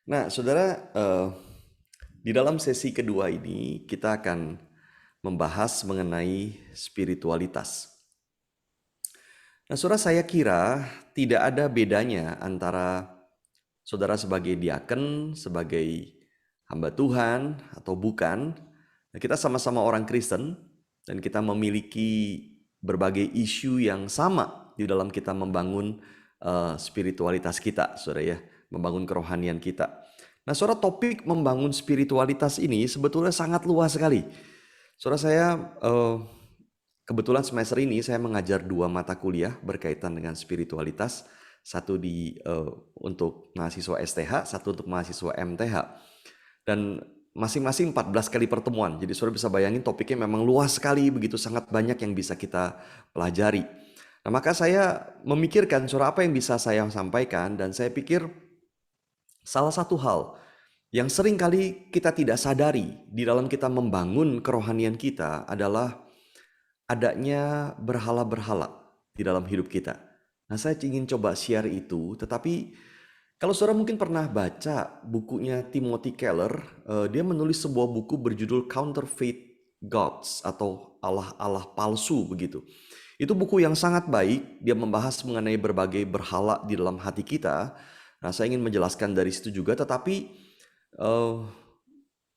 Nah, saudara, di dalam sesi kedua ini kita akan membahas mengenai spiritualitas. Nah, saudara, saya kira tidak ada bedanya antara saudara sebagai diaken, sebagai hamba Tuhan atau bukan. Nah, kita sama-sama orang Kristen dan kita memiliki berbagai isu yang sama di dalam kita membangun spiritualitas kita, saudara ya, membangun kerohanian kita. Nah, saudara, topik membangun spiritualitas ini sebetulnya sangat luas sekali. Saudara, saya kebetulan semester ini saya mengajar 2 mata kuliah berkaitan dengan spiritualitas. Satu untuk mahasiswa STH, satu untuk mahasiswa MTH. Dan masing-masing 14 kali pertemuan. Jadi saudara bisa bayangin topiknya memang luas sekali, begitu sangat banyak yang bisa kita pelajari. Nah, maka saya memikirkan saudara apa yang bisa saya sampaikan, dan saya pikir salah satu hal yang sering kali kita tidak sadari di dalam kita membangun kerohanian kita adalah adanya berhala-berhala di dalam hidup kita. Nah, saya ingin coba share itu, tetapi kalau saudara mungkin pernah baca bukunya Timothy Keller, dia menulis sebuah buku berjudul Counterfeit Gods atau Allah-Allah palsu begitu. Itu buku yang sangat baik, dia membahas mengenai berbagai berhala di dalam hati kita. Nah, saya ingin menjelaskan dari situ juga, tetapi eh,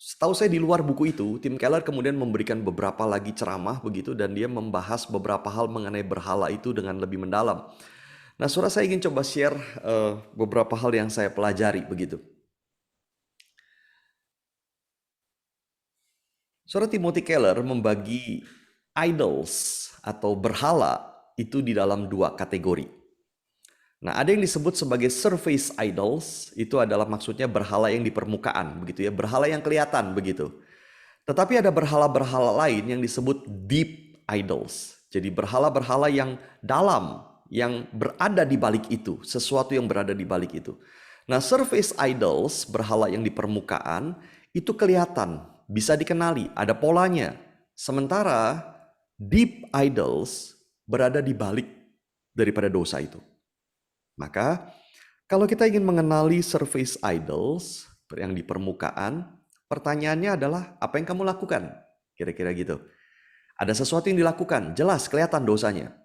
setahu saya di luar buku itu, Tim Keller kemudian memberikan beberapa lagi ceramah begitu, dan dia membahas beberapa hal mengenai berhala itu dengan lebih mendalam. Nah, saudara, saya ingin coba share beberapa hal yang saya pelajari begitu. Saudara, Timothy Keller membagi idols atau berhala itu di dalam 2 kategori. Nah, ada yang disebut sebagai surface idols, itu adalah maksudnya berhala yang di permukaan begitu ya, berhala yang kelihatan begitu. Tetapi ada berhala-berhala lain yang disebut deep idols. Jadi berhala-berhala yang dalam, yang berada di balik itu, sesuatu yang berada di balik itu. Nah, surface idols, berhala yang di permukaan, itu kelihatan, bisa dikenali, ada polanya. Sementara deep idols berada di balik daripada dosa itu. Maka kalau kita ingin mengenali surface idols yang di permukaan, pertanyaannya adalah apa yang kamu lakukan? Kira-kira gitu. Ada sesuatu yang dilakukan, jelas kelihatan dosanya.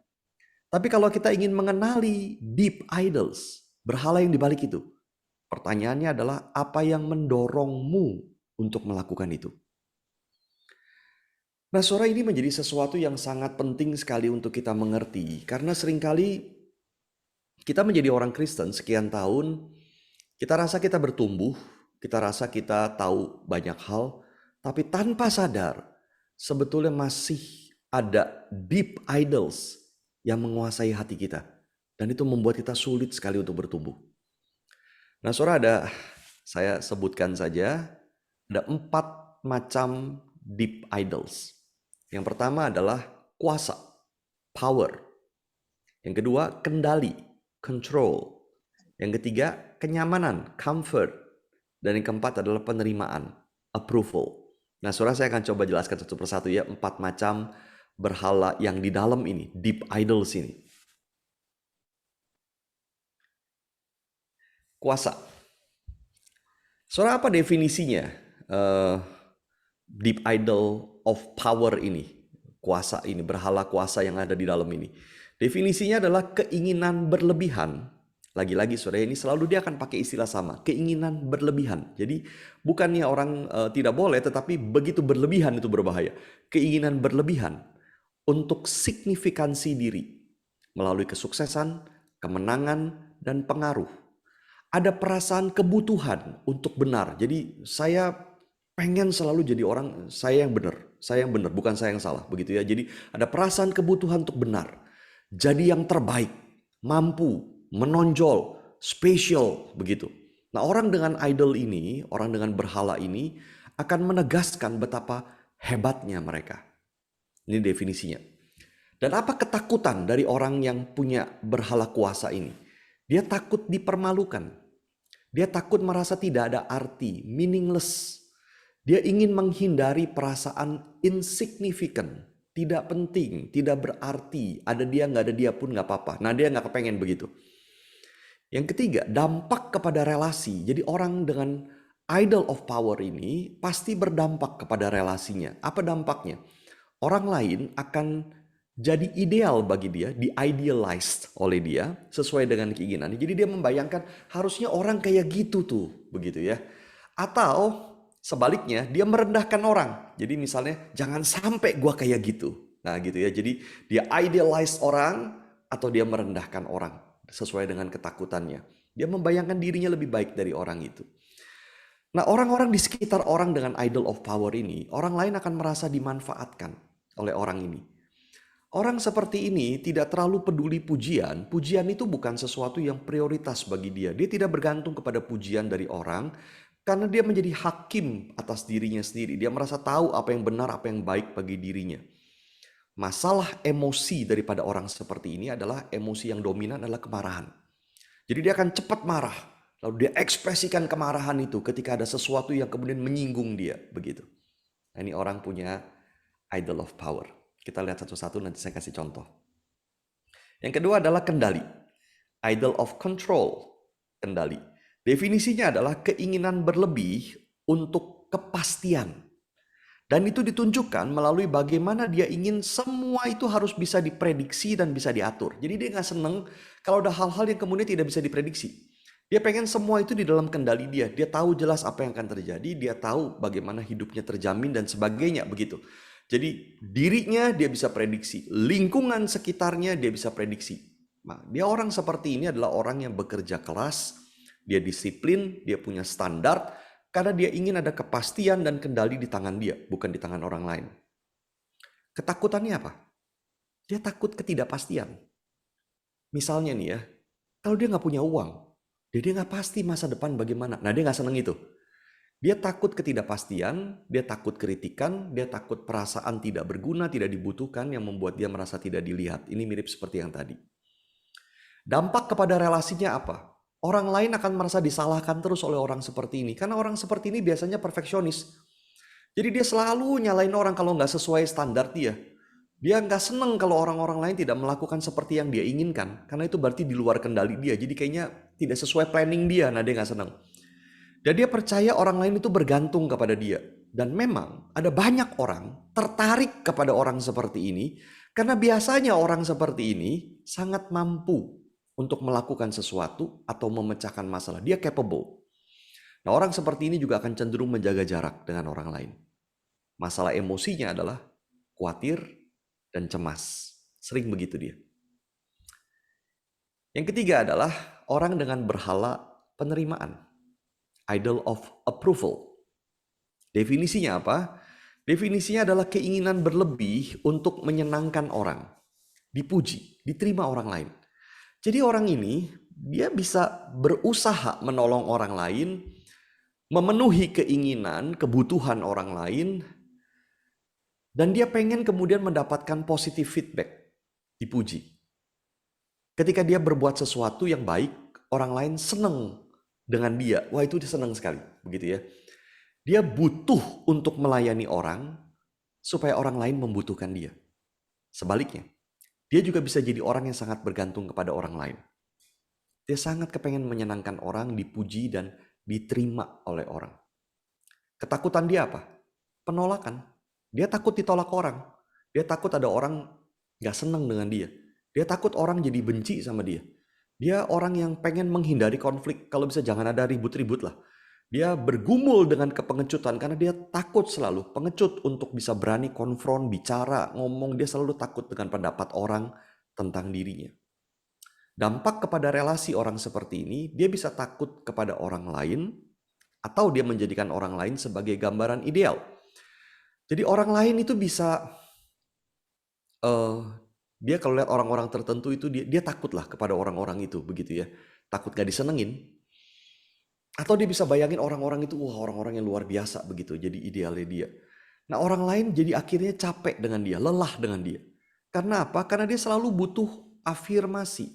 Tapi kalau kita ingin mengenali deep idols, berhala yang di balik itu, pertanyaannya adalah apa yang mendorongmu untuk melakukan itu? Nah, saudara, ini menjadi sesuatu yang sangat penting sekali untuk kita mengerti, karena seringkali kita menjadi orang Kristen sekian tahun, kita rasa kita bertumbuh, kita rasa kita tahu banyak hal, tapi tanpa sadar sebetulnya masih ada deep idols yang menguasai hati kita. Dan itu membuat kita sulit sekali untuk bertumbuh. Nah, saudara, saya sebutkan saja, ada 4 macam deep idols. Yang pertama adalah kuasa, power. Yang kedua, kendali, control. Yang ketiga, kenyamanan, comfort. Dan yang keempat adalah penerimaan, approval. Nah, saudara, saya akan coba jelaskan satu persatu ya, 4 macam berhala yang di dalam ini, deep idols ini. Kuasa. Saudara, apa definisinya deep idol of power ini? Kuasa ini, berhala kuasa yang ada di dalam ini. Definisinya adalah keinginan berlebihan. Lagi-lagi saudara, ini selalu dia akan pakai istilah sama, keinginan berlebihan. Jadi bukannya orang tidak boleh, tetapi begitu berlebihan itu berbahaya. Keinginan berlebihan untuk signifikansi diri melalui kesuksesan, kemenangan, dan pengaruh. Ada perasaan kebutuhan untuk benar. Jadi saya pengen selalu jadi orang, saya yang benar, bukan saya yang salah, begitu ya. Jadi ada perasaan kebutuhan untuk benar. Jadi yang terbaik, mampu, menonjol, spesial, begitu. Nah, orang dengan idol ini, orang dengan berhala ini akan menegaskan betapa hebatnya mereka. Ini definisinya. Dan apa ketakutan dari orang yang punya berhala kuasa ini? Dia takut dipermalukan. Dia takut merasa tidak ada arti, meaningless. Dia ingin menghindari perasaan insignificant, tidak penting, tidak berarti. Ada dia, nggak ada dia pun nggak apa-apa. Nah, dia nggak kepengen begitu. Yang ketiga, dampak kepada relasi. Jadi orang dengan idol of power ini pasti berdampak kepada relasinya. Apa dampaknya? Orang lain akan jadi ideal bagi dia, di-idealized oleh dia sesuai dengan keinginannya. Jadi dia membayangkan harusnya orang kayak gitu tuh, begitu ya. Atau sebaliknya, dia merendahkan orang. Jadi misalnya, jangan sampai gua kayak gitu. Nah gitu ya, jadi dia idealize orang atau dia merendahkan orang sesuai dengan ketakutannya. Dia membayangkan dirinya lebih baik dari orang itu. Nah, orang-orang di sekitar orang dengan idol of power ini, orang lain akan merasa dimanfaatkan oleh orang ini. Orang seperti ini tidak terlalu peduli pujian. Pujian itu bukan sesuatu yang prioritas bagi dia. Dia tidak bergantung kepada pujian dari orang karena dia menjadi hakim atas dirinya sendiri. Dia merasa tahu apa yang benar, apa yang baik bagi dirinya. Masalah emosi daripada orang seperti ini adalah emosi yang dominan adalah kemarahan. Jadi dia akan cepat marah. Lalu dia ekspresikan kemarahan itu ketika ada sesuatu yang kemudian menyinggung dia. Begitu. Nah, ini orang punya idol of power. Kita lihat satu-satu, nanti saya kasih contoh. Yang kedua adalah kendali. Idol of control, kendali. Definisinya adalah keinginan berlebih untuk kepastian. Dan itu ditunjukkan melalui bagaimana dia ingin semua itu harus bisa diprediksi dan bisa diatur. Jadi dia nggak seneng kalau ada hal-hal yang kemudian tidak bisa diprediksi. Dia pengen semua itu di dalam kendali dia. Dia tahu jelas apa yang akan terjadi. Dia tahu bagaimana hidupnya terjamin dan sebagainya begitu. Jadi dirinya dia bisa prediksi. Lingkungan sekitarnya dia bisa prediksi. Nah, dia orang seperti ini adalah orang yang bekerja keras. Dia disiplin, dia punya standar. Karena dia ingin ada kepastian dan kendali di tangan dia, bukan di tangan orang lain. Ketakutannya apa? Dia takut ketidakpastian. Misalnya nih ya, kalau dia nggak punya uang, dia nggak pasti masa depan bagaimana. Nah, dia nggak seneng itu. Dia takut ketidakpastian, dia takut kritikan, dia takut perasaan tidak berguna, tidak dibutuhkan yang membuat dia merasa tidak dilihat. Ini mirip seperti yang tadi. Dampak kepada relasinya apa? Orang lain akan merasa disalahkan terus oleh orang seperti ini. Karena orang seperti ini biasanya perfeksionis. Jadi dia selalu nyalain orang kalau nggak sesuai standar dia. Dia nggak seneng kalau orang-orang lain tidak melakukan seperti yang dia inginkan. Karena itu berarti di luar kendali dia. Jadi kayaknya tidak sesuai planning dia. Nah, dia nggak seneng. Dan dia percaya orang lain itu bergantung kepada dia. Dan memang ada banyak orang tertarik kepada orang seperti ini. Karena biasanya orang seperti ini sangat mampu untuk melakukan sesuatu atau memecahkan masalah. Dia capable. Nah, orang seperti ini juga akan cenderung menjaga jarak dengan orang lain. Masalah emosinya adalah khawatir dan cemas. Sering begitu dia. Yang ketiga adalah orang dengan berhala penerimaan. Idol of approval. Definisinya apa? Definisinya adalah keinginan berlebih untuk menyenangkan orang. Dipuji, diterima orang lain. Jadi orang ini, dia bisa berusaha menolong orang lain, memenuhi keinginan, kebutuhan orang lain, dan dia pengen kemudian mendapatkan positive feedback, dipuji. Ketika dia berbuat sesuatu yang baik, orang lain seneng dengan dia. Wah, itu dia seneng sekali, begitu ya. Dia butuh untuk melayani orang, supaya orang lain membutuhkan dia. Sebaliknya, dia juga bisa jadi orang yang sangat bergantung kepada orang lain. Dia sangat kepengen menyenangkan orang, dipuji dan diterima oleh orang. Ketakutan dia apa? Penolakan. Dia takut ditolak orang. Dia takut ada orang gak seneng dengan dia. Dia takut orang jadi benci sama dia. Dia orang yang pengen menghindari konflik. Kalau bisa jangan ada ribut-ribut lah. Dia bergumul dengan kepengecutan karena dia takut selalu. Pengecut untuk bisa berani konfront, bicara, ngomong. Dia selalu takut dengan pendapat orang tentang dirinya. Dampak kepada relasi orang seperti ini, dia bisa takut kepada orang lain atau dia menjadikan orang lain sebagai gambaran ideal. Jadi orang lain itu bisa, dia kalau lihat orang-orang tertentu itu dia takutlah kepada orang-orang itu, begitu ya. Takut gak disenengin. Atau dia bisa bayangin orang-orang itu, wah orang-orang yang luar biasa begitu, jadi idealnya dia. Nah orang lain jadi akhirnya capek dengan dia, lelah dengan dia. Karena apa? Karena dia selalu butuh afirmasi.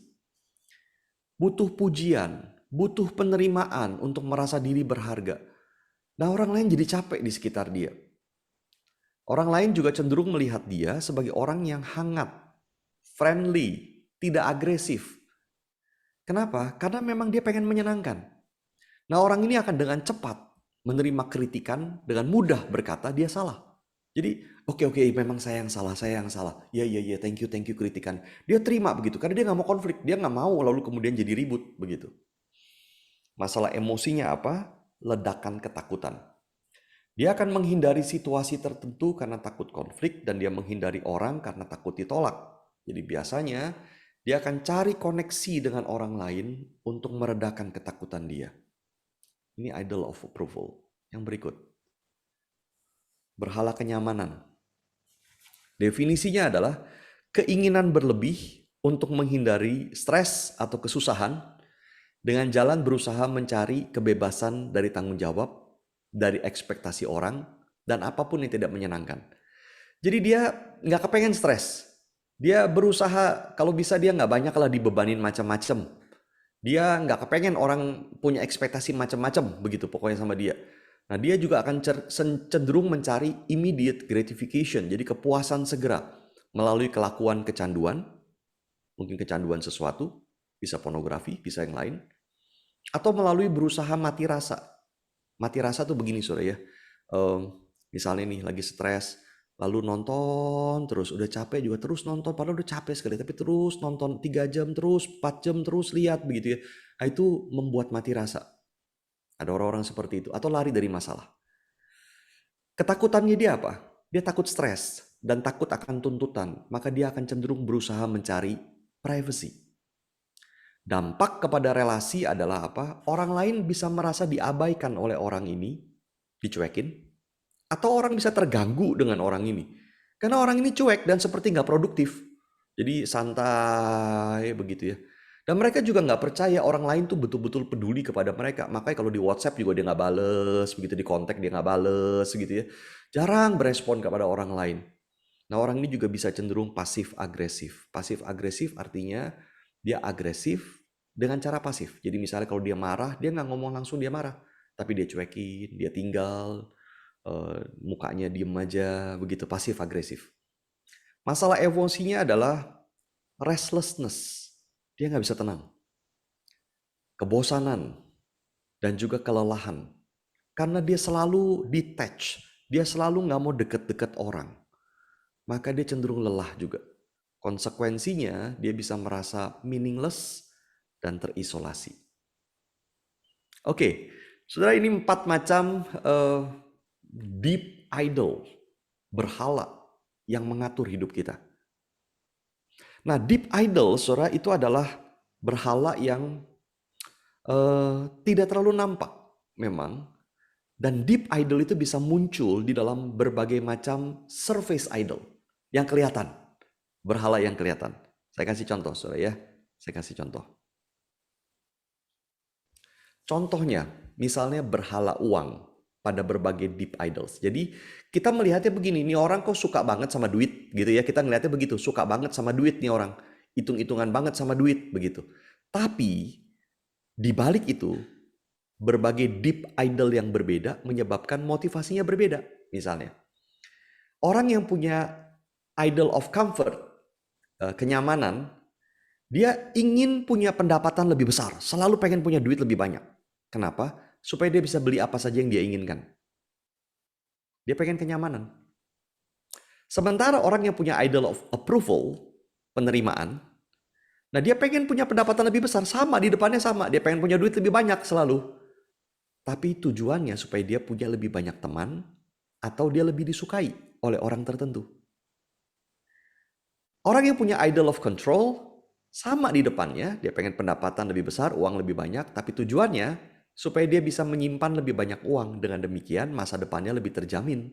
Butuh pujian, butuh penerimaan untuk merasa diri berharga. Nah orang lain jadi capek di sekitar dia. Orang lain juga cenderung melihat dia sebagai orang yang hangat, friendly, tidak agresif. Kenapa? Karena memang dia pengen menyenangkan. Nah, orang ini akan dengan cepat menerima kritikan, dengan mudah berkata dia salah. Jadi, oke, memang saya yang salah, saya yang salah. Ya, thank you kritikan. Dia terima begitu, karena dia nggak mau konflik, dia nggak mau lalu kemudian jadi ribut begitu. Masalah emosinya apa? Ledakan ketakutan. Dia akan menghindari situasi tertentu karena takut konflik, dan dia menghindari orang karena takut ditolak. Jadi biasanya dia akan cari koneksi dengan orang lain untuk meredakan ketakutan dia. Ini idol of approval. Yang berikut, berhala kenyamanan. Definisinya adalah keinginan berlebih untuk menghindari stres atau kesusahan dengan jalan berusaha mencari kebebasan dari tanggung jawab, dari ekspektasi orang, dan apapun yang tidak menyenangkan. Jadi dia nggak kepengen stres. Dia berusaha, kalau bisa dia nggak banyak lah dibebanin macam-macam. Dia nggak kepengen orang punya ekspektasi macam-macam begitu pokoknya sama dia. Nah, dia juga akan cenderung mencari immediate gratification, jadi kepuasan segera melalui kelakuan kecanduan, mungkin kecanduan sesuatu, bisa pornografi, bisa yang lain, atau melalui berusaha mati rasa. Mati rasa tuh begini saudara ya, misalnya nih lagi stres, lalu nonton terus, udah capek juga terus nonton, padahal udah capek sekali, tapi terus nonton 3 jam terus, 4 jam terus lihat begitu ya. Nah, itu membuat mati rasa. Ada orang-orang seperti itu, atau lari dari masalah. Ketakutannya dia apa? Dia takut stres dan takut akan tuntutan, maka dia akan cenderung berusaha mencari privacy. Dampak kepada relasi adalah apa? Orang lain bisa merasa diabaikan oleh orang ini, dicuekin, atau orang bisa terganggu dengan orang ini. Karena orang ini cuek dan seperti nggak produktif. Jadi santai begitu ya. Dan mereka juga nggak percaya orang lain tuh betul-betul peduli kepada mereka. Makanya kalau di WhatsApp juga dia nggak bales, begitu di kontak dia nggak bales gitu ya. Jarang berespon kepada orang lain. Nah, orang ini juga bisa cenderung pasif agresif. Pasif agresif artinya dia agresif dengan cara pasif. Jadi misalnya kalau dia marah, dia nggak ngomong langsung dia marah. Tapi dia cuekin, dia tinggal, mukanya diem aja, begitu pasif agresif. Masalah emosinya adalah restlessness. Dia nggak bisa tenang. Kebosanan dan juga kelelahan. Karena dia selalu detach. Dia selalu nggak mau deket-deket orang. Maka dia cenderung lelah juga. Konsekuensinya dia bisa merasa meaningless dan terisolasi. Oke, saudara, ini 4 macam deep idol, berhala yang mengatur hidup kita. Nah, deep idol, saudara, itu adalah berhala yang tidak terlalu nampak memang. Dan deep idol itu bisa muncul di dalam berbagai macam surface idol yang kelihatan. Berhala yang kelihatan. Saya kasih contoh, saudara ya. Saya kasih contoh. Contohnya, misalnya berhala uang pada berbagai deep idols. Jadi kita melihatnya begini, nih orang kok suka banget sama duit gitu ya. Kita ngelihatnya begitu, suka banget sama duit nih orang. Hitung-hitungan banget sama duit begitu. Tapi di balik itu, berbagai deep idol yang berbeda menyebabkan motivasinya berbeda. Misalnya, orang yang punya idol of comfort, kenyamanan, dia ingin punya pendapatan lebih besar, selalu pengen punya duit lebih banyak. Kenapa? Supaya dia bisa beli apa saja yang dia inginkan. Dia pengen kenyamanan. Sementara orang yang punya idol of approval, penerimaan, nah dia pengen punya pendapatan lebih besar, sama di depannya sama, dia pengen punya duit lebih banyak selalu. Tapi tujuannya supaya dia punya lebih banyak teman atau dia lebih disukai oleh orang tertentu. Orang yang punya idol of control sama di depannya, dia pengen pendapatan lebih besar, uang lebih banyak, tapi tujuannya supaya dia bisa menyimpan lebih banyak uang. Dengan demikian masa depannya lebih terjamin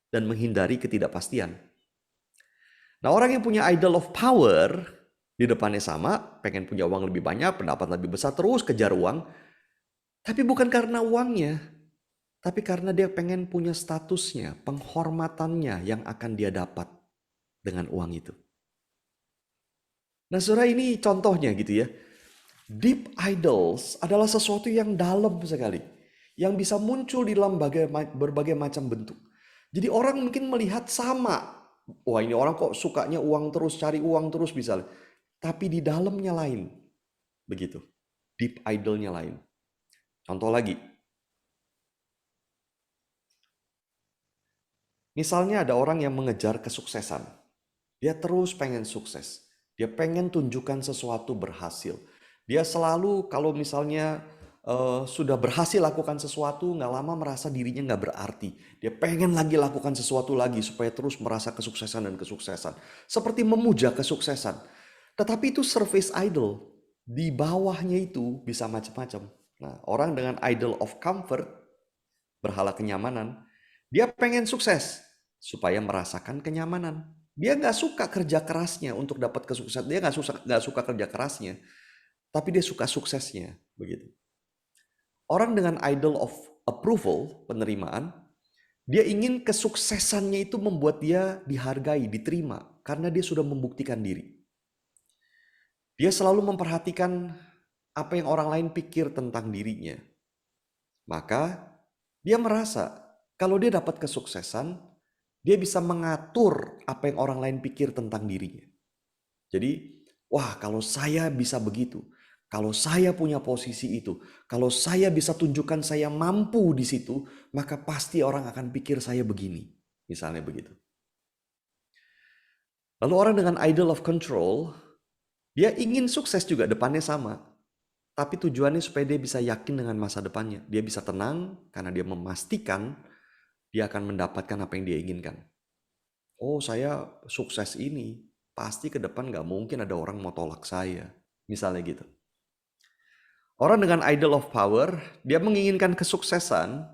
dan menghindari ketidakpastian. Nah, orang yang punya idol of power di depannya sama, pengen punya uang lebih banyak, pendapatan lebih besar, terus kejar uang. Tapi bukan karena uangnya, tapi karena dia pengen punya statusnya, penghormatannya yang akan dia dapat dengan uang itu. Nah, saudara, ini contohnya gitu ya. Deep idols adalah sesuatu yang dalam sekali, yang bisa muncul di dalam berbagai macam bentuk. Jadi orang mungkin melihat sama, wah ini orang kok sukanya uang terus, cari uang terus misalnya. Tapi di dalamnya lain. Begitu. Deep idolnya lain. Contoh lagi. Misalnya ada orang yang mengejar kesuksesan. Dia terus pengen sukses. Dia pengen tunjukkan sesuatu berhasil. Dia selalu kalau misalnya sudah berhasil lakukan sesuatu, nggak lama merasa dirinya nggak berarti. Dia pengen lagi lakukan sesuatu lagi supaya terus merasa kesuksesan dan kesuksesan. Seperti memuja kesuksesan. Tetapi itu surface idol. Di bawahnya itu bisa macam-macam. Nah, orang dengan idol of comfort, berhala kenyamanan, dia pengen sukses supaya merasakan kenyamanan. Dia nggak suka kerja kerasnya untuk dapat kesuksesan. Dia nggak suka kerja kerasnya, tapi dia suka suksesnya. Begitu. Orang dengan idol of approval, penerimaan, dia ingin kesuksesannya itu membuat dia dihargai, diterima, karena dia sudah membuktikan diri. Dia selalu memperhatikan apa yang orang lain pikir tentang dirinya. Maka dia merasa kalau dia dapat kesuksesan, dia bisa mengatur apa yang orang lain pikir tentang dirinya. Jadi, wah kalau saya bisa begitu, kalau saya punya posisi itu, kalau saya bisa tunjukkan saya mampu di situ, maka pasti orang akan pikir saya begini. Misalnya begitu. Lalu orang dengan idol of control, dia ingin sukses juga, depannya sama. Tapi tujuannya supaya dia bisa yakin dengan masa depannya. Dia bisa tenang karena dia memastikan dia akan mendapatkan apa yang dia inginkan. Oh, saya sukses ini, pasti ke depan gak mungkin ada orang mau tolak saya. Misalnya gitu. Orang dengan idol of power, dia menginginkan kesuksesan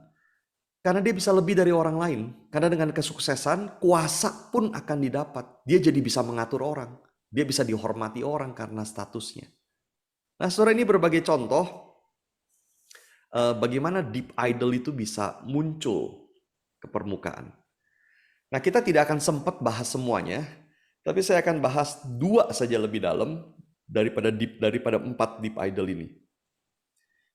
karena dia bisa lebih dari orang lain. Karena dengan kesuksesan, kuasa pun akan didapat. Dia jadi bisa mengatur orang. Dia bisa dihormati orang karena statusnya. Nah, saudara, ini berbagai contoh bagaimana deep idol itu bisa muncul ke permukaan. Nah, kita tidak akan sempat bahas semuanya, tapi saya akan bahas 2 saja lebih dalam daripada 4 deep idol ini.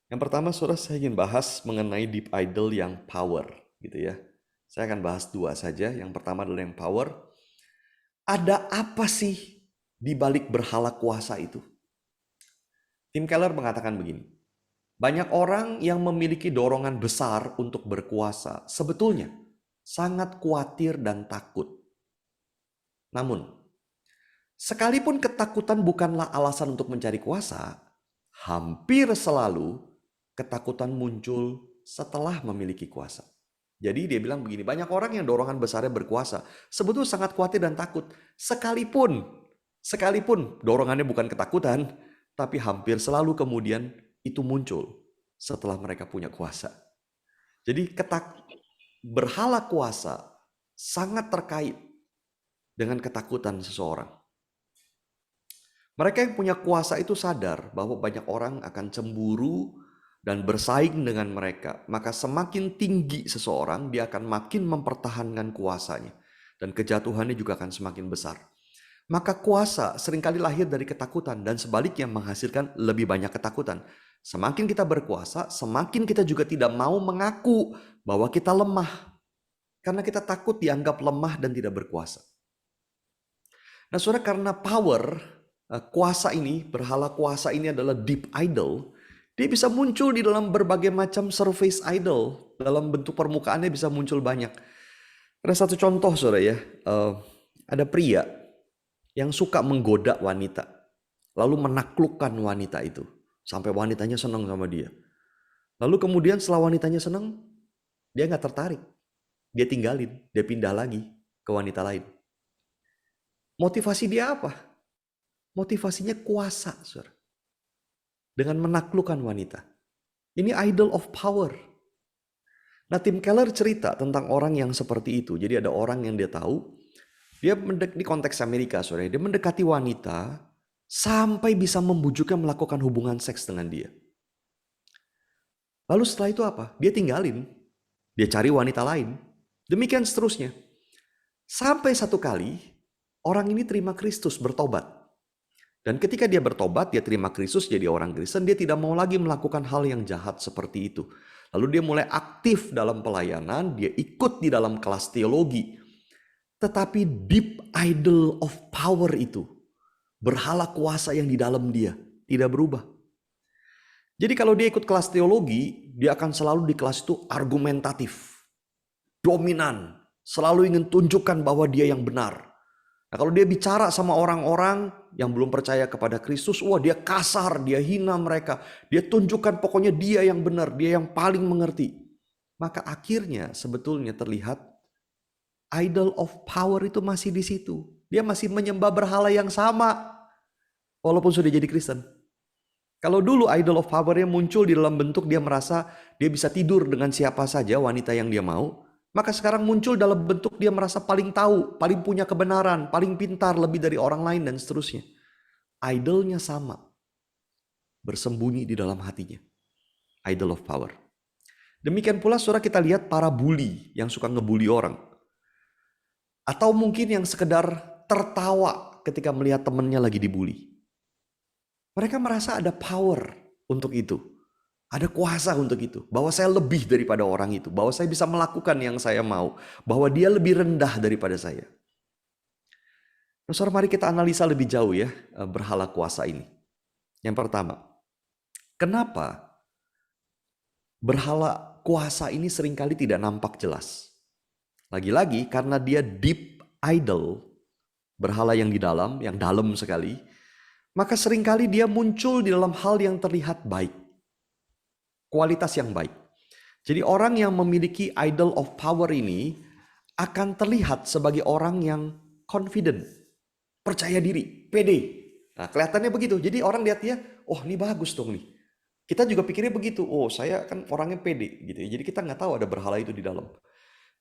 Yang pertama, saudara, saya ingin bahas mengenai deep idol yang power, gitu ya. Saya akan bahas 2 saja. Yang pertama adalah yang power. Ada apa sih di balik berhala kuasa itu? Tim Keller mengatakan begini, banyak orang yang memiliki dorongan besar untuk berkuasa sebetulnya sangat khawatir dan takut. Namun, sekalipun ketakutan bukanlah alasan untuk mencari kuasa, hampir selalu ketakutan muncul setelah memiliki kuasa. Jadi dia bilang begini, banyak orang yang dorongan besarnya berkuasa sebetulnya sangat khawatir dan takut. Sekalipun dorongannya bukan ketakutan, tapi hampir selalu kemudian itu muncul setelah mereka punya kuasa. Jadi berhala kuasa sangat terkait dengan ketakutan seseorang. Mereka yang punya kuasa itu sadar bahwa banyak orang akan cemburu dan bersaing dengan mereka. Maka semakin tinggi seseorang, dia akan makin mempertahankan kuasanya. Dan kejatuhannya juga akan semakin besar. Maka kuasa seringkali lahir dari ketakutan dan sebaliknya menghasilkan lebih banyak ketakutan. Semakin kita berkuasa, semakin kita juga tidak mau mengaku bahwa kita lemah. Karena kita takut dianggap lemah dan tidak berkuasa. Nah, saudara, karena power, kuasa ini, berhala kuasa ini adalah deep idol, dia bisa muncul di dalam berbagai macam surface idol. Dalam bentuk permukaannya bisa muncul banyak. Ada satu contoh, saudara ya, ada pria yang suka menggoda wanita, lalu menaklukkan wanita itu, sampai wanitanya senang sama dia. Lalu kemudian setelah wanitanya senang, dia nggak tertarik. Dia tinggalin, dia pindah lagi ke wanita lain. Motivasi dia apa? Motivasinya kuasa, saudara. Dengan menaklukkan wanita. Ini idol of power. Nah, Tim Keller cerita tentang orang yang seperti itu. Jadi ada orang yang dia tahu, dia di konteks Amerika, saudara, dia mendekati wanita sampai bisa membujuknya melakukan hubungan seks dengan dia. Lalu setelah itu apa? Dia tinggalin. Dia cari wanita lain. Demikian seterusnya. Sampai satu kali, orang ini terima Kristus, bertobat. Dan ketika dia bertobat, dia terima Kristus jadi orang Kristen, dia tidak mau lagi melakukan hal yang jahat seperti itu. Lalu dia mulai aktif dalam pelayanan, dia ikut di dalam kelas teologi. Tetapi deep idol of power itu, berhala kuasa yang di dalam dia, tidak berubah. Jadi kalau dia ikut kelas teologi, dia akan selalu di kelas itu argumentatif, dominan, selalu ingin tunjukkan bahwa dia yang benar. Nah, kalau dia bicara sama orang-orang yang belum percaya kepada Kristus, wah dia kasar, dia hina mereka. Dia tunjukkan pokoknya dia yang benar, dia yang paling mengerti. Maka akhirnya sebetulnya terlihat idol of power itu masih di situ. Dia masih menyembah berhala yang sama walaupun sudah jadi Kristen. Kalau dulu idol of power-nya muncul di dalam bentuk dia merasa dia bisa tidur dengan siapa saja wanita yang dia mau, maka sekarang muncul dalam bentuk dia merasa paling tahu, paling punya kebenaran, paling pintar lebih dari orang lain dan seterusnya. Idolnya sama, bersembunyi di dalam hatinya. Idol of power. Demikian pula saudara kita lihat para bully yang suka ngebully orang. Atau mungkin yang sekedar tertawa ketika melihat temannya lagi dibully. Mereka merasa ada power untuk itu. Ada kuasa untuk itu. Bahwa saya lebih daripada orang itu. Bahwa saya bisa melakukan yang saya mau. Bahwa dia lebih rendah daripada saya. Nah, saudara, mari kita analisa lebih jauh ya berhala kuasa ini. Yang pertama, kenapa berhala kuasa ini seringkali tidak nampak jelas? Lagi-lagi karena dia deep idol, berhala yang di dalam, yang dalam sekali, maka seringkali dia muncul di dalam hal yang terlihat baik. Kualitas yang baik. Jadi orang yang memiliki idol of power ini akan terlihat sebagai orang yang confident, percaya diri, pede. Nah, kelihatannya begitu. Jadi orang lihat dia, oh ini bagus dong nih. Kita juga pikirnya begitu, oh saya kan orangnya pede gitu ya. Jadi kita nggak tahu ada berhala itu di dalam.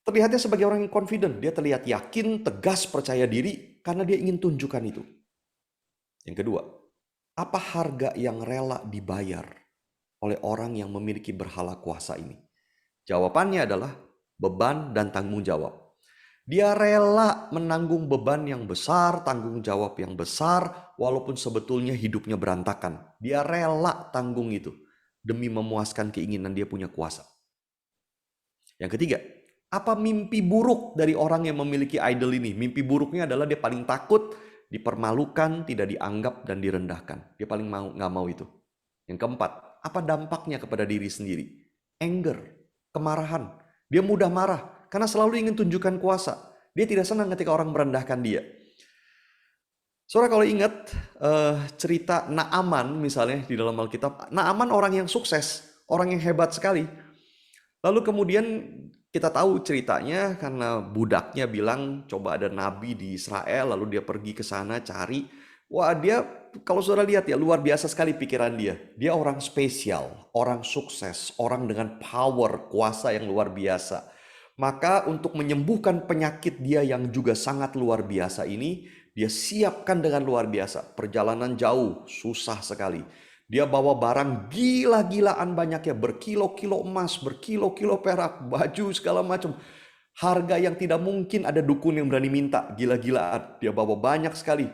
Terlihatnya sebagai orang yang confident, dia terlihat yakin, tegas, percaya diri karena dia ingin tunjukkan itu. Yang kedua, apa harga yang rela dibayar oleh orang yang memiliki berhala kuasa ini? Jawabannya adalah beban dan tanggung jawab. Dia rela menanggung beban yang besar, tanggung jawab yang besar, walaupun sebetulnya hidupnya berantakan. Dia rela tanggung itu demi memuaskan keinginan dia punya kuasa. Yang ketiga, apa mimpi buruk dari orang yang memiliki idol ini? Mimpi buruknya adalah dia paling takut dipermalukan, tidak dianggap dan direndahkan. Dia paling nggak mau itu. Yang keempat, apa dampaknya kepada diri sendiri? Anger, kemarahan. Dia mudah marah karena selalu ingin tunjukkan kuasa. Dia tidak senang ketika orang merendahkan dia. Saudara kalau ingat cerita Naaman misalnya di dalam Alkitab. Naaman orang yang sukses, orang yang hebat sekali. Lalu kemudian kita tahu ceritanya karena budaknya bilang coba ada nabi di Israel, lalu dia pergi ke sana cari. Wah dia kalau saudara lihat ya luar biasa sekali pikiran dia. Dia orang spesial, orang sukses, orang dengan power, kuasa yang luar biasa. Maka untuk menyembuhkan penyakit dia yang juga sangat luar biasa ini, dia siapkan dengan luar biasa. Perjalanan jauh, susah sekali. Dia bawa barang gila-gilaan banyaknya, berkilo-kilo emas, berkilo-kilo perak, baju segala macam. Harga yang tidak mungkin ada dukun yang berani minta, gila-gilaan. Dia bawa banyak sekali.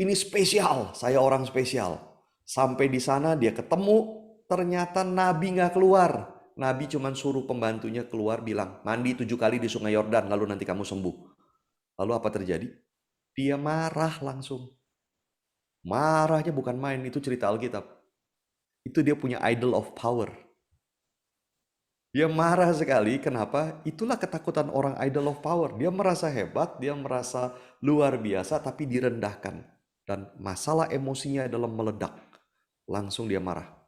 Ini spesial, saya orang spesial. Sampai di sana dia ketemu, ternyata Nabi nggak keluar. Nabi cuma suruh pembantunya keluar bilang, mandi 7 kali di sungai Yordan, lalu nanti kamu sembuh. Lalu apa terjadi? Dia marah langsung. Marahnya bukan main, itu cerita Alkitab. Itu dia punya idol of power. Dia marah sekali, kenapa? Itulah ketakutan orang idol of power. Dia merasa hebat, dia merasa luar biasa, tapi direndahkan. Dan masalah emosinya adalah meledak. Langsung dia marah.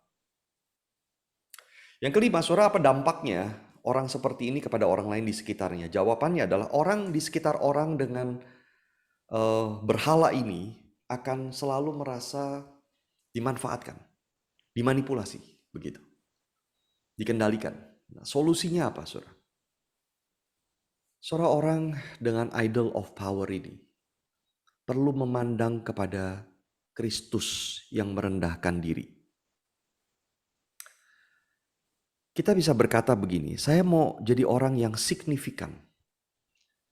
Yang kelima, saudara, apa dampaknya orang seperti ini kepada orang lain di sekitarnya? Jawabannya adalah orang di sekitar orang dengan berhala ini akan selalu merasa dimanfaatkan. Dimanipulasi, begitu. Dikendalikan. Nah, solusinya apa, saudara? Saudara, orang dengan idol of power ini perlu memandang kepada Kristus yang merendahkan diri. Kita bisa berkata begini, saya mau jadi orang yang signifikan.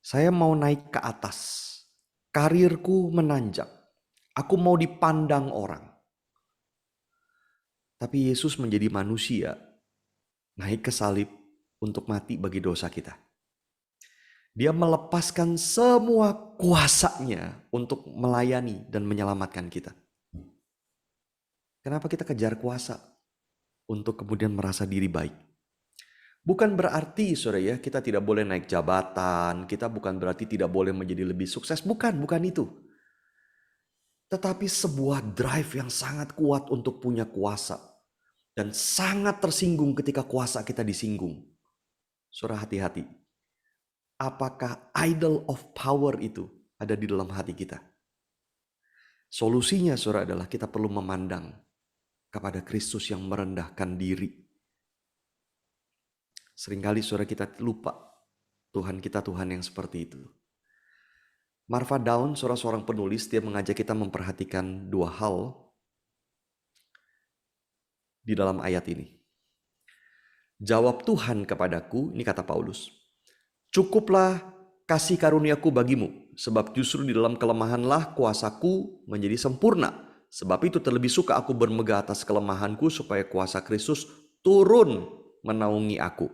Saya mau naik ke atas. Karirku menanjak. Aku mau dipandang orang. Tapi Yesus menjadi manusia, naik ke salib untuk mati bagi dosa kita. Dia melepaskan semua kuasanya untuk melayani dan menyelamatkan kita. Kenapa kita kejar kuasa? untuk kemudian merasa diri baik. Bukan berarti saudara ya kita tidak boleh naik jabatan, kita bukan berarti tidak boleh menjadi lebih sukses, bukan itu. Tetapi sebuah drive yang sangat kuat untuk punya kuasa dan sangat tersinggung ketika kuasa kita disinggung. Saudara hati-hati. Apakah idol of power itu ada di dalam hati kita? Solusinya saudara adalah kita perlu memandang kepada Kristus yang merendahkan diri. Seringkali saudara kita lupa Tuhan kita Tuhan yang seperti itu. Marva Daun, seorang penulis, dia mengajak kita memperhatikan dua hal di dalam ayat ini. Jawab Tuhan kepadaku, ini kata Paulus, cukuplah kasih karuniaku bagimu, sebab justru di dalam kelemahanlah kuasaku menjadi sempurna. Sebab itu terlebih suka aku bermegah atas kelemahanku, supaya kuasa Kristus turun menaungi aku.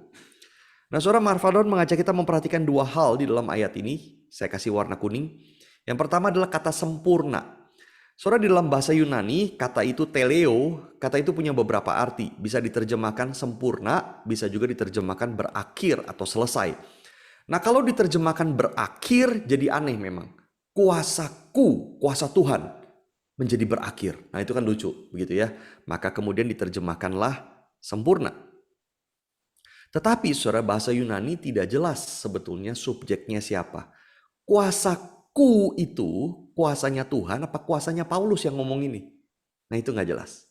Nah, saudara, Marva Daun mengajak kita memperhatikan dua hal di dalam ayat ini. Saya kasih warna kuning. Yang pertama adalah kata sempurna. Saudara, di dalam bahasa Yunani, kata itu teleo, kata itu punya beberapa arti. Bisa diterjemahkan sempurna, bisa juga diterjemahkan berakhir atau selesai. Nah, kalau diterjemahkan berakhir, jadi aneh memang. Kuasaku, kuasa Tuhan, menjadi berakhir. Nah, itu kan lucu, begitu ya. Maka kemudian diterjemahkanlah sempurna. Tetapi saudara, bahasa Yunani tidak jelas sebetulnya subjeknya siapa. Kuasaku itu kuasanya Tuhan apa kuasanya Paulus yang ngomong ini? Nah, itu nggak jelas.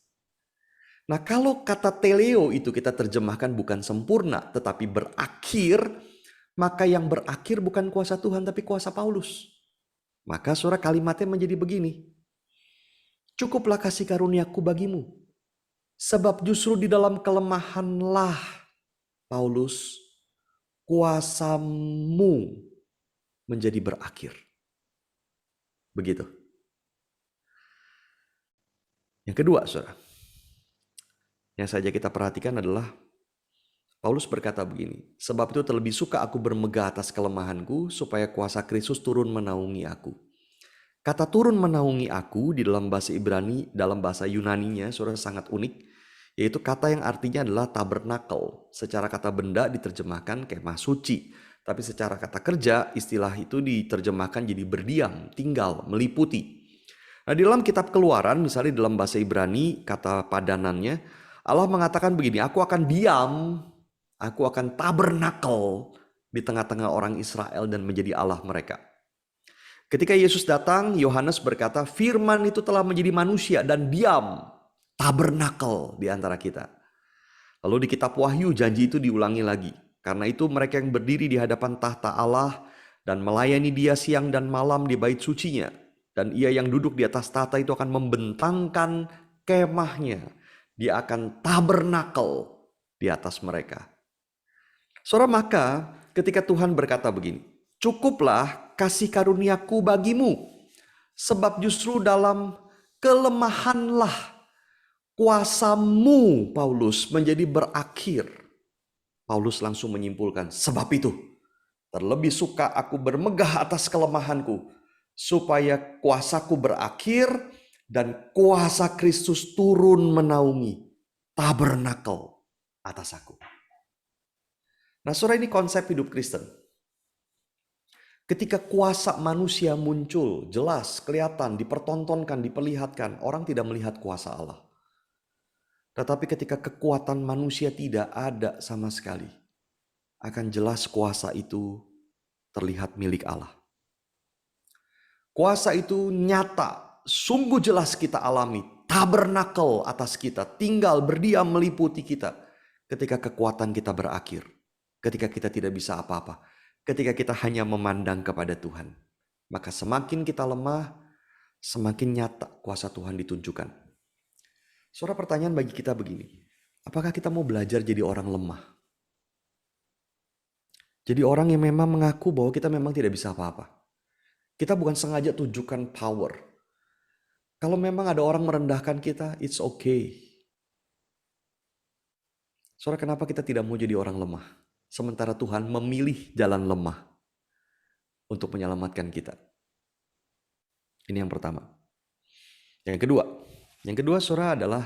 Nah, kalau kata teleo itu kita terjemahkan bukan sempurna tetapi berakhir, maka yang berakhir bukan kuasa Tuhan tapi kuasa Paulus. Maka saudara, kalimatnya menjadi begini. Cukuplah kasih karuniaku bagimu, sebab justru di dalam kelemahanlah Paulus, kuasamu menjadi berakhir. Begitu. Yang kedua, saudara, yang saja kita perhatikan adalah Paulus berkata begini, sebab itu terlebih suka aku bermegah atas kelemahanku, supaya kuasa Kristus turun menaungi aku. Kata turun menaungi aku di dalam bahasa Ibrani, dalam bahasa Yunaninya, saudara, sangat unik. Yaitu kata yang artinya adalah tabernakel. Secara kata benda diterjemahkan kemah suci. Tapi secara kata kerja, istilah itu diterjemahkan jadi berdiam, tinggal, meliputi. Nah, di dalam kitab Keluaran, misalnya dalam bahasa Ibrani, kata padanannya, Allah mengatakan begini, aku akan diam, aku akan tabernakel di tengah-tengah orang Israel dan menjadi Allah mereka. Ketika Yesus datang, Yohanes berkata, firman itu telah menjadi manusia dan diam, tabernakel di antara kita. Lalu di kitab Wahyu janji itu diulangi lagi. Karena itu mereka yang berdiri di hadapan tahta Allah dan melayani Dia siang dan malam di bait sucinya. Dan Ia yang duduk di atas tahta itu akan membentangkan kemahnya. Dia akan tabernakel di atas mereka. Saudara, maka ketika Tuhan berkata begini, cukuplah kasih karuniaku bagimu, sebab justru dalam kelemahanlah kuasamu, Paulus, menjadi berakhir. Paulus langsung menyimpulkan, sebab itu terlebih suka aku bermegah atas kelemahanku, supaya kuasaku berakhir dan kuasa Kristus turun menaungi, tabernakel atas aku. Nah, saudara, ini konsep hidup Kristen. Ketika kuasa manusia muncul, jelas, kelihatan, dipertontonkan, diperlihatkan, orang tidak melihat kuasa Allah. Tetapi ketika kekuatan manusia tidak ada sama sekali, akan jelas kuasa itu terlihat milik Allah. Kuasa itu nyata, sungguh jelas kita alami, tabernakel atas kita, tinggal berdiam meliputi kita ketika kekuatan kita berakhir, ketika kita tidak bisa apa-apa, ketika kita hanya memandang kepada Tuhan. Maka semakin kita lemah, semakin nyata kuasa Tuhan ditunjukkan. Saudara, pertanyaan bagi kita begini, apakah kita mau belajar jadi orang lemah? Jadi orang yang memang mengaku bahwa kita memang tidak bisa apa-apa. Kita bukan sengaja tunjukkan power. Kalau memang ada orang merendahkan kita, it's okay. Saudara, kenapa kita tidak mau jadi orang lemah? Sementara Tuhan memilih jalan lemah untuk menyelamatkan kita. Ini yang pertama. Yang kedua saudara, adalah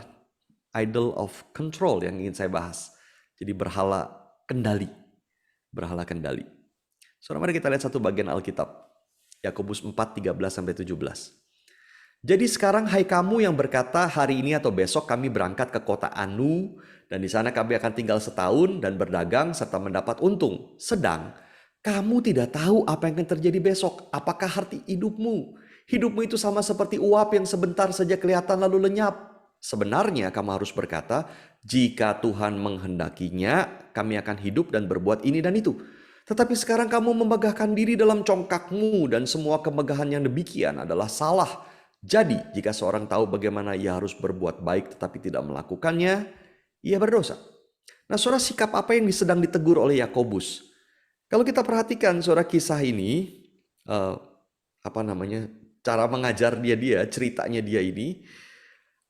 idol of control yang ingin saya bahas. Jadi berhala kendali. Berhala kendali. Saudara, mari kita lihat satu bagian Alkitab. Yakobus 4:13-17. Jadi sekarang hai kamu yang berkata hari ini atau besok kami berangkat ke kota Anu dan di sana kami akan tinggal setahun dan berdagang serta mendapat untung. Sedang kamu tidak tahu apa yang akan terjadi besok. Apakah arti hidupmu? Hidupmu itu sama seperti uap yang sebentar saja kelihatan lalu lenyap. Sebenarnya kamu harus berkata, jika Tuhan menghendakinya, kami akan hidup dan berbuat ini dan itu. Tetapi sekarang kamu memegahkan diri dalam congkakmu dan semua kemegahan yang demikian adalah salah. Jadi, jika seorang tahu bagaimana ia harus berbuat baik tetapi tidak melakukannya, ia berdosa. Nah, saudara, sikap apa yang sedang ditegur oleh Yakobus? Kalau kita perhatikan saudara kisah ini, cara mengajar dia, ceritanya dia ini,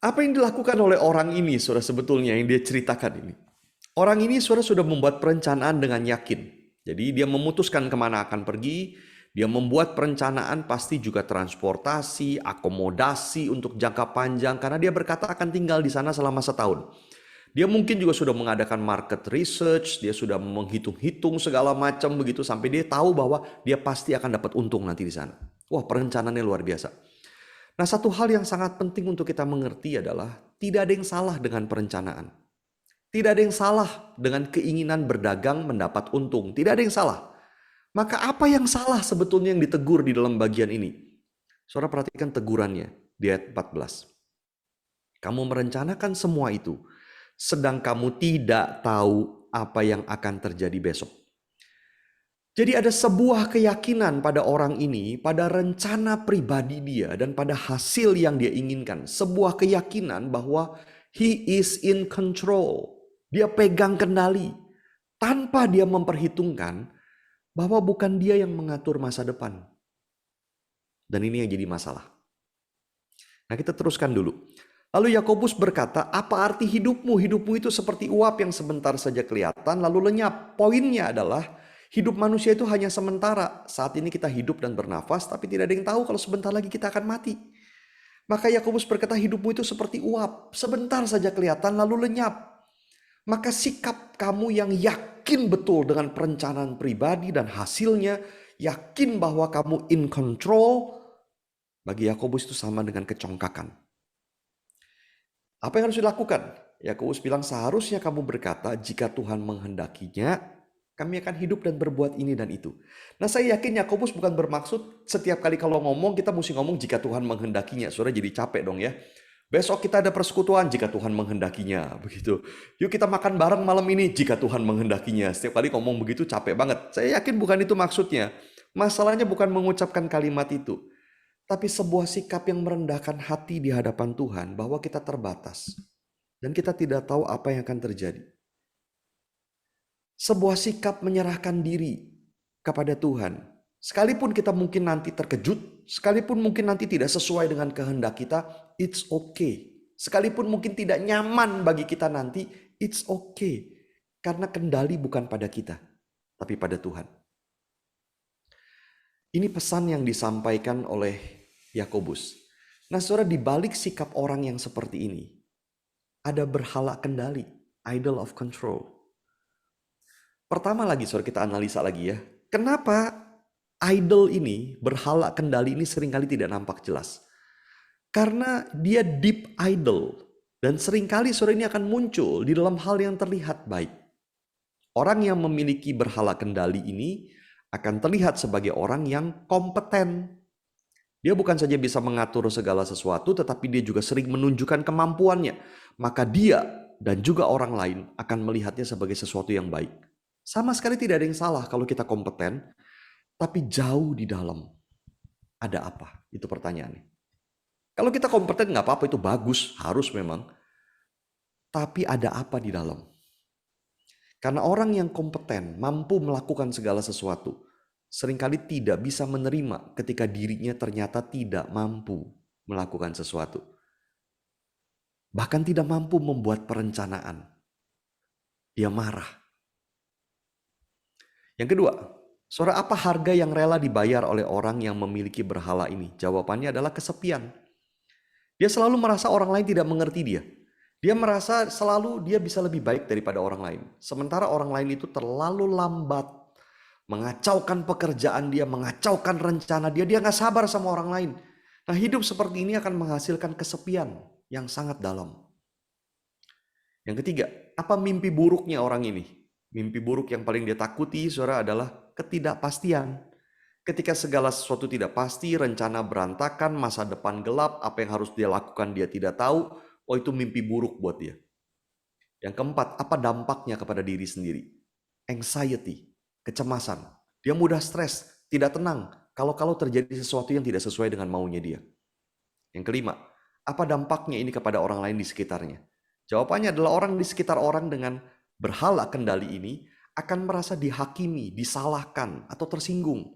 apa yang dilakukan oleh orang ini, saudara, sebetulnya yang dia ceritakan ini. Orang ini, saudara, sudah membuat perencanaan dengan yakin. Jadi dia memutuskan kemana akan pergi. Dia membuat perencanaan pasti juga transportasi, akomodasi untuk jangka panjang karena dia berkata akan tinggal di sana selama setahun. Dia mungkin juga sudah mengadakan market research, dia sudah menghitung-hitung segala macam begitu sampai dia tahu bahwa dia pasti akan dapat untung nanti di sana. Wah, perencanaannya luar biasa. Nah, satu hal yang sangat penting untuk kita mengerti adalah tidak ada yang salah dengan perencanaan. Tidak ada yang salah dengan keinginan berdagang mendapat untung. Tidak ada yang salah. Maka apa yang salah sebetulnya yang ditegur di dalam bagian ini? Saudara perhatikan tegurannya di ayat 14. Kamu merencanakan semua itu, sedang kamu tidak tahu apa yang akan terjadi besok. Jadi ada sebuah keyakinan pada orang ini, pada rencana pribadi dia dan pada hasil yang dia inginkan. Sebuah keyakinan bahwa he is in control. Dia pegang kendali tanpa dia memperhitungkan bahwa bukan dia yang mengatur masa depan. Dan ini yang jadi masalah. Nah, kita teruskan dulu. Lalu Yakobus berkata, apa arti hidupmu? Hidupmu itu seperti uap yang sebentar saja kelihatan lalu lenyap. Poinnya adalah hidup manusia itu hanya sementara. Saat ini kita hidup dan bernafas, tapi tidak ada yang tahu kalau sebentar lagi kita akan mati. Maka Yakobus berkata, hidupmu itu seperti uap, sebentar saja kelihatan lalu lenyap. Maka sikap kamu yang yakin betul dengan perencanaan pribadi dan hasilnya, yakin bahwa kamu in control, bagi Yakobus itu sama dengan kecongkakan. Apa yang harus dilakukan? Yakobus bilang seharusnya kamu berkata, jika Tuhan menghendakinya, kami akan hidup dan berbuat ini dan itu. Nah, saya yakin Yakobus bukan bermaksud setiap kali kalau ngomong kita mesti ngomong jika Tuhan menghendakinya. Saudara jadi capek dong ya. Besok kita ada persekutuan jika Tuhan menghendakinya, begitu. Yuk kita makan bareng malam ini jika Tuhan menghendakinya. Setiap kali ngomong begitu capek banget. Saya yakin bukan itu maksudnya. Masalahnya bukan mengucapkan kalimat itu, tapi sebuah sikap yang merendahkan hati di hadapan Tuhan bahwa kita terbatas dan kita tidak tahu apa yang akan terjadi. Sebuah sikap menyerahkan diri kepada Tuhan. Sekalipun kita mungkin nanti terkejut, sekalipun mungkin nanti tidak sesuai dengan kehendak kita, it's okay. Sekalipun mungkin tidak nyaman bagi kita nanti, it's okay. Karena kendali bukan pada kita, tapi pada Tuhan. Ini pesan yang disampaikan oleh Yakobus. Nah, saudara, di balik sikap orang yang seperti ini, ada berhala kendali, idol of control. Pertama lagi, saudara, kita analisa lagi ya. Kenapa idol ini, berhala kendali ini seringkali tidak nampak jelas? Karena dia deep idol. Dan seringkali saudara ini akan muncul di dalam hal yang terlihat baik. Orang yang memiliki berhala kendali ini akan terlihat sebagai orang yang kompeten. Dia bukan saja bisa mengatur segala sesuatu, tetapi dia juga sering menunjukkan kemampuannya. Maka dia dan juga orang lain akan melihatnya sebagai sesuatu yang baik. Sama sekali tidak ada yang salah kalau kita kompeten, tapi jauh di dalam ada apa? Itu pertanyaannya. Kalau kita kompeten nggak apa-apa, itu bagus, harus memang. Tapi ada apa di dalam? Karena orang yang kompeten, mampu melakukan segala sesuatu, seringkali tidak bisa menerima ketika dirinya ternyata tidak mampu melakukan sesuatu. Bahkan tidak mampu membuat perencanaan. Dia marah. Yang kedua, saudara, apa harga yang rela dibayar oleh orang yang memiliki berhala ini? Jawabannya adalah kesepian. Dia selalu merasa orang lain tidak mengerti dia. Dia merasa selalu dia bisa lebih baik daripada orang lain. Sementara orang lain itu terlalu lambat, mengacaukan pekerjaan dia, mengacaukan rencana dia. Dia nggak sabar sama orang lain. Nah, hidup seperti ini akan menghasilkan kesepian yang sangat dalam. Yang ketiga, apa mimpi buruknya orang ini? Mimpi buruk yang paling dia takuti, saudara, adalah ketidakpastian. Ketika segala sesuatu tidak pasti, rencana berantakan, masa depan gelap, apa yang harus dia lakukan dia tidak tahu, oh itu mimpi buruk buat dia. Yang keempat, apa dampaknya kepada diri sendiri? Anxiety, kecemasan. Dia mudah stres, tidak tenang, kalau terjadi sesuatu yang tidak sesuai dengan maunya dia. Yang kelima, apa dampaknya ini kepada orang lain di sekitarnya? Jawabannya adalah orang di sekitar orang dengan berhala kendali ini akan merasa dihakimi, disalahkan, atau tersinggung.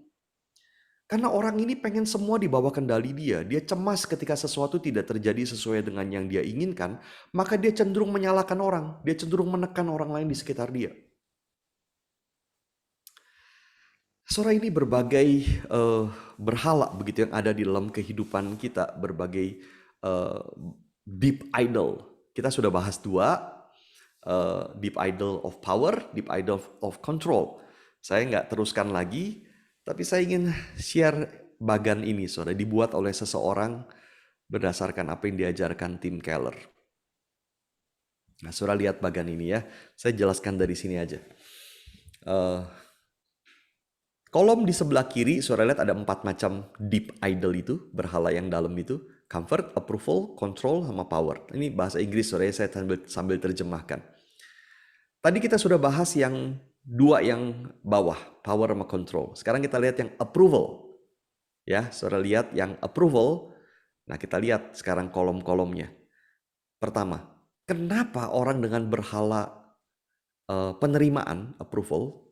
Karena orang ini pengen semua di bawah kendali dia. Dia cemas ketika sesuatu tidak terjadi sesuai dengan yang dia inginkan, maka dia cenderung menyalahkan orang. Dia cenderung menekan orang lain di sekitar dia. Saudara, ini berbagai berhala begitu yang ada di dalam kehidupan kita, berbagai deep idol. Kita sudah bahas dua, deep idol of power, deep idol of control. Saya nggak teruskan lagi, tapi saya ingin share bagan ini, saudara, dibuat oleh seseorang berdasarkan apa yang diajarkan Tim Keller. Nah, saudara lihat bagan ini ya, saya jelaskan dari sini aja. Kolom di sebelah kiri, saudara lihat ada 4 macam deep idol itu, berhala yang dalam itu. Comfort, approval, control, sama power. Ini bahasa Inggris, saudara, saya sambil terjemahkan. Tadi kita sudah bahas yang 2 yang bawah, power sama control. Sekarang kita lihat yang approval. Ya, saudara lihat yang approval. Nah, kita lihat sekarang kolom-kolomnya. Pertama, kenapa orang dengan berhala penerimaan, approval,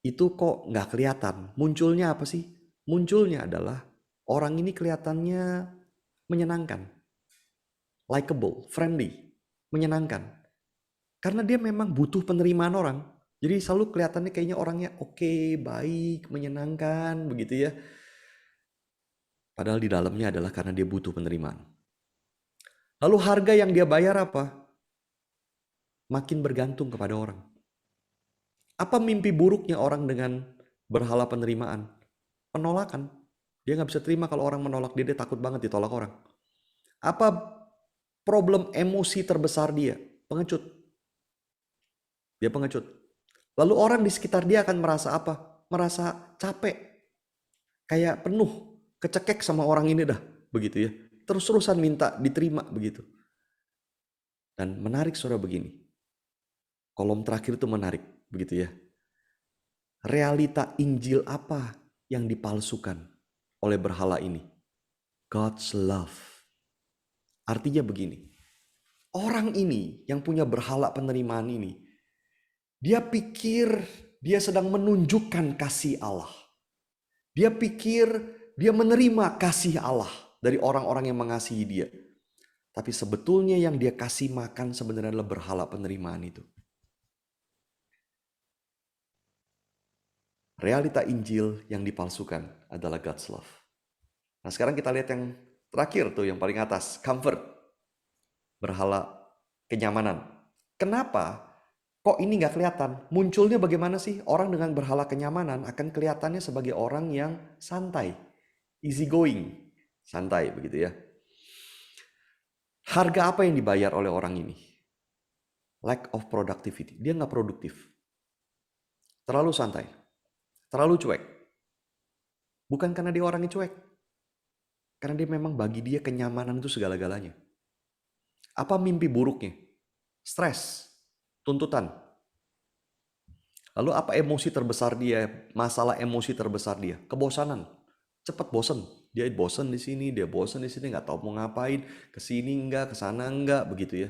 itu kok nggak kelihatan? Munculnya apa sih? Munculnya adalah orang ini kelihatannya menyenangkan, likable, friendly, menyenangkan. Karena dia memang butuh penerimaan orang. Jadi selalu kelihatannya kayaknya orangnya oke, baik, menyenangkan, begitu ya. Padahal di dalamnya adalah karena dia butuh penerimaan. Lalu harga yang dia bayar apa? Makin bergantung kepada orang. Apa mimpi buruknya orang dengan berhala penerimaan? Penolakan. Dia nggak bisa terima kalau orang menolak dia, dia takut banget ditolak orang. Apa problem emosi terbesar dia? Pengecut. Dia pengecut. Lalu orang di sekitar dia akan merasa apa? Merasa capek. Kayak penuh, kecekek sama orang ini dah. Begitu ya. Terus-terusan minta diterima begitu. Dan menarik, saudara, begini. Kolom terakhir itu menarik. Begitu ya. Realita Injil apa yang dipalsukan oleh berhala ini? God's love. Artinya begini, orang ini yang punya berhala penerimaan ini, dia pikir dia sedang menunjukkan kasih Allah. Dia pikir dia menerima kasih Allah dari orang-orang yang mengasihi dia. Tapi sebetulnya yang dia kasih makan sebenarnya adalah berhala penerimaan itu. Realita Injil yang dipalsukan adalah God's love. Nah, sekarang kita lihat yang terakhir tuh, yang paling atas, comfort. Berhala kenyamanan. Kenapa kok ini nggak kelihatan? Munculnya bagaimana sih? Orang dengan berhala kenyamanan akan kelihatannya sebagai orang yang santai, easy going, santai begitu ya. Harga apa yang dibayar oleh orang ini? Lack of productivity. Dia nggak produktif. Terlalu santai. Terlalu cuek. Bukan karena dia orangnya cuek. Karena dia memang bagi dia kenyamanan itu segala-galanya. Apa mimpi buruknya? Stres, tuntutan. Lalu apa emosi terbesar dia? Masalah emosi terbesar dia? Kebosanan. Cepat bosan. Dia bosan di sini, dia bosan di sini, nggak tahu mau ngapain, ke sini enggak, ke sana enggak, begitu ya.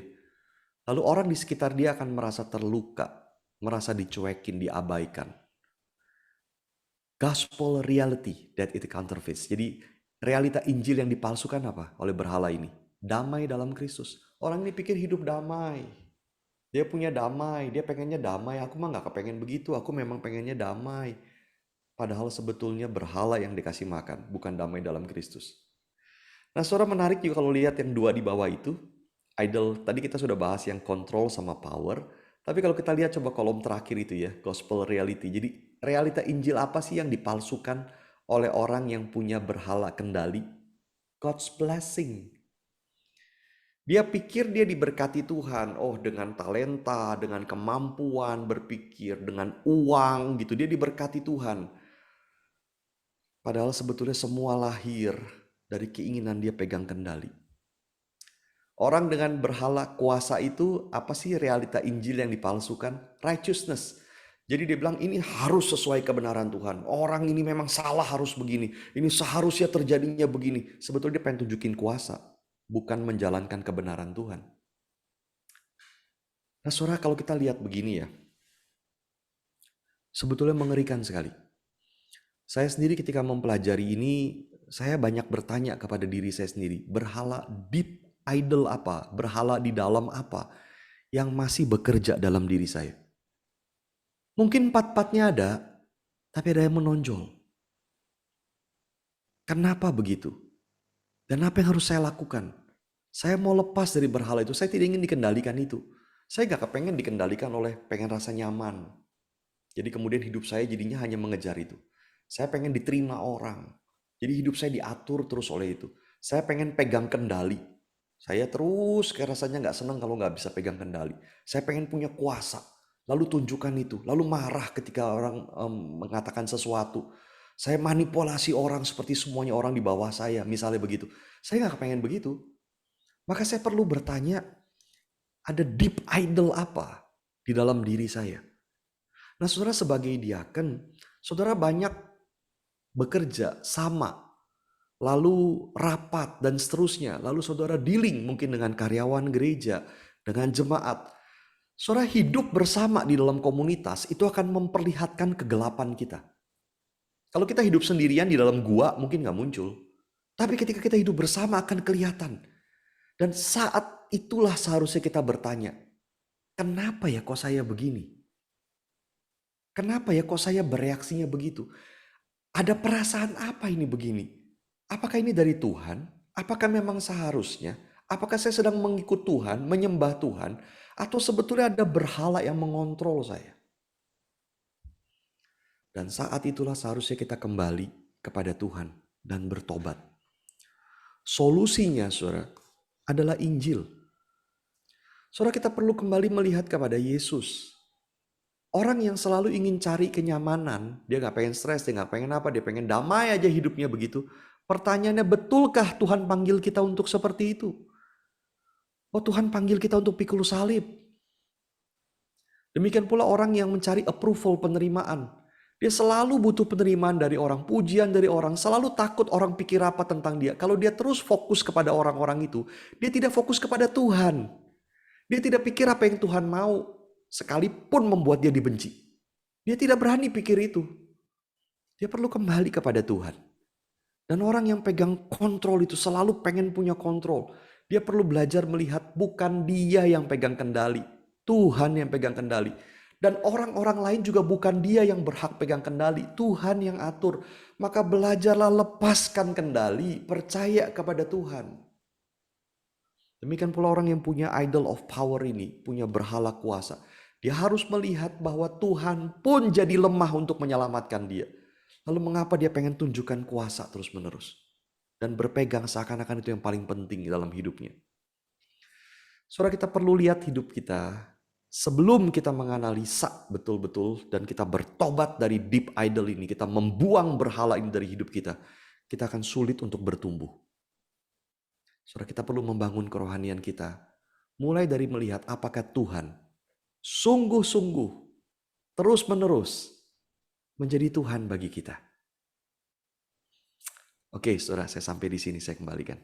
Lalu orang di sekitar dia akan merasa terluka, merasa dicuekin, diabaikan. Gospel reality that it counterfeits. Jadi realita Injil yang dipalsukan apa oleh berhala ini? Damai dalam Kristus. Orang ini pikir hidup damai. Dia punya damai, dia pengennya damai. Aku mah gak kepengen begitu, aku memang pengennya damai. Padahal sebetulnya berhala yang dikasih makan, bukan damai dalam Kristus. Nah, saudara, menarik juga kalau lihat yang 2 di bawah itu. idol, tadi kita sudah bahas yang control sama power. Tapi kalau kita lihat coba kolom terakhir itu ya, gospel reality. Jadi realita Injil apa sih yang dipalsukan oleh orang yang punya berhala kendali? God's blessing. Dia pikir dia diberkati Tuhan. Oh, dengan talenta, dengan kemampuan berpikir, dengan uang gitu. Dia diberkati Tuhan. Padahal sebetulnya semua lahir dari keinginan dia pegang kendali. Orang dengan berhala kuasa itu apa sih realita Injil yang dipalsukan? Righteousness. Jadi dia bilang ini harus sesuai kebenaran Tuhan. Orang ini memang salah harus begini. Ini seharusnya terjadinya begini. Sebetulnya dia pengen tunjukin kuasa. Bukan menjalankan kebenaran Tuhan. Nah saudara, kalau kita lihat begini ya. Sebetulnya mengerikan sekali. Saya sendiri ketika mempelajari ini, saya banyak bertanya kepada diri saya sendiri. Berhala deep idol apa? Berhala di dalam apa? Yang masih bekerja dalam diri saya. Mungkin empat-empatnya ada, tapi ada yang menonjol. Kenapa begitu? Dan apa yang harus saya lakukan? Saya mau lepas dari berhala itu, saya tidak ingin dikendalikan itu. Saya gak kepengen dikendalikan oleh pengen rasa nyaman. Jadi kemudian hidup saya jadinya hanya mengejar itu. Saya pengen diterima orang. Jadi hidup saya diatur terus oleh itu. Saya pengen pegang kendali. Saya terus kayak rasanya gak senang kalau gak bisa pegang kendali. Saya pengen punya kuasa. Lalu tunjukkan itu. Lalu marah ketika orang mengatakan sesuatu. Saya manipulasi orang seperti semuanya orang di bawah saya. Misalnya begitu. Saya gak kepengen begitu. Maka saya perlu bertanya, ada deep idol apa di dalam diri saya? Nah saudara sebagai diaken, saudara banyak bekerja sama, lalu rapat dan seterusnya. Lalu saudara dealing mungkin dengan karyawan gereja, dengan jemaat. Saudara hidup bersama di dalam komunitas itu akan memperlihatkan kegelapan kita. Kalau kita hidup sendirian di dalam gua mungkin gak muncul. Tapi ketika kita hidup bersama akan kelihatan. Dan saat itulah seharusnya kita bertanya, kenapa ya kok saya begini? Kenapa ya kok saya bereaksinya begitu? Ada perasaan apa ini begini? Apakah ini dari Tuhan? Apakah memang seharusnya? Apakah saya sedang mengikut Tuhan, menyembah Tuhan? Atau sebetulnya ada berhala yang mengontrol saya? Dan saat itulah seharusnya kita kembali kepada Tuhan dan bertobat. Solusinya saudara adalah Injil. Saudara kita perlu kembali melihat kepada Yesus. Orang yang selalu ingin cari kenyamanan, dia gak pengen stres, dia gak pengen apa, dia pengen damai aja hidupnya begitu. Pertanyaannya, betulkah Tuhan panggil kita untuk seperti itu? Oh Tuhan panggil kita untuk pikul salib. Demikian pula orang yang mencari approval, penerimaan. Dia selalu butuh penerimaan dari orang, pujian dari orang, selalu takut orang pikir apa tentang dia. Kalau dia terus fokus kepada orang-orang itu, dia tidak fokus kepada Tuhan. Dia tidak pikir apa yang Tuhan mau, sekalipun membuat dia dibenci. Dia tidak berani pikir itu. Dia perlu kembali kepada Tuhan. Dan orang yang pegang kontrol itu selalu pengen punya kontrol. Dia perlu belajar melihat bukan dia yang pegang kendali. Tuhan yang pegang kendali. Dan orang-orang lain juga bukan dia yang berhak pegang kendali. Tuhan yang atur. Maka belajarlah lepaskan kendali. Percaya kepada Tuhan. Demikian pula orang yang punya idol of power ini. Punya berhala kuasa. Dia harus melihat bahwa Tuhan pun jadi lemah untuk menyelamatkan dia. Lalu mengapa dia pengen tunjukkan kuasa terus menerus. Dan berpegang seakan-akan itu yang paling penting dalam hidupnya. Saudara kita perlu lihat hidup kita. Sebelum kita menganalisa betul-betul dan kita bertobat dari deep idol ini. Kita membuang berhala ini dari hidup kita. Kita akan sulit untuk bertumbuh. Saudara kita perlu membangun kerohanian kita. Mulai dari melihat apakah Tuhan sungguh-sungguh terus-menerus menjadi Tuhan bagi kita. Oke, saudara, saya sampai di sini, saya kembalikan.